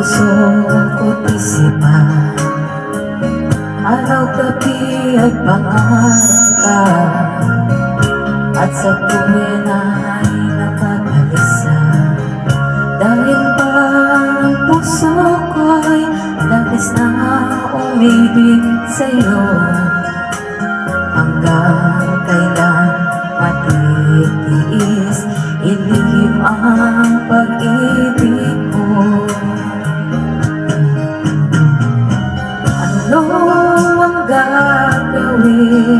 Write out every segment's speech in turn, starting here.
puso ko't isipan, araw-gabi ay pangarap ka, at sa tuwin ay napagalisa. Dahil ba ang puso ko'y labis na umibig sa'yo, hanggang kailan matitiis ilihim ang pag-ibig ko. Ano ang gagawin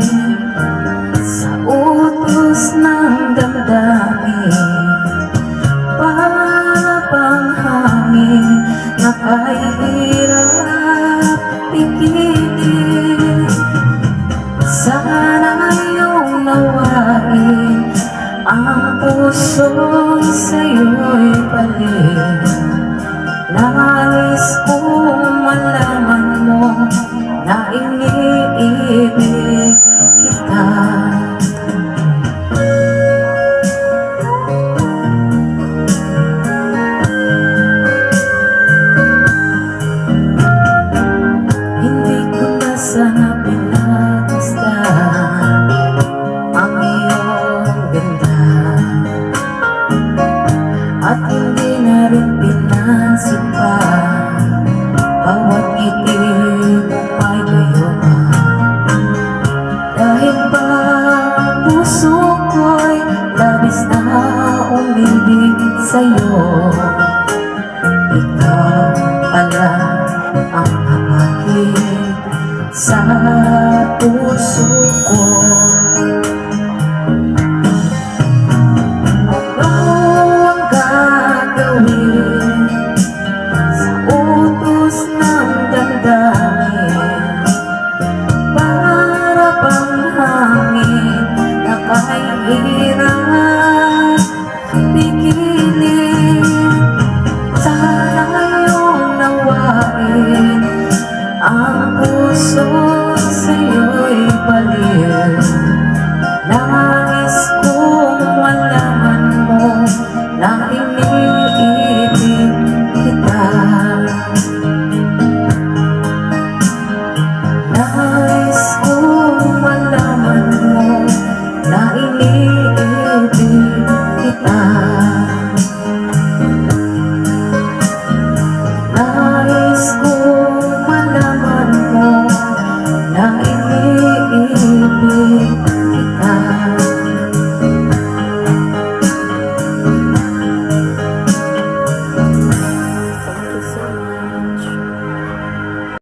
sa utos ng damdamin? Para bang hangin na kahirap pigilin? Sana iyong nawain ang puso'y sa'yo'y balik. Nais kong malaman mo na iniibig kita. Hindi ko na sana pinagmasdan ang iyong ganda, at hindi na rin pinansin pa bawat ngiti ay gayuma. Dahil ba ang puso ko'y labis na umibig sa'yo,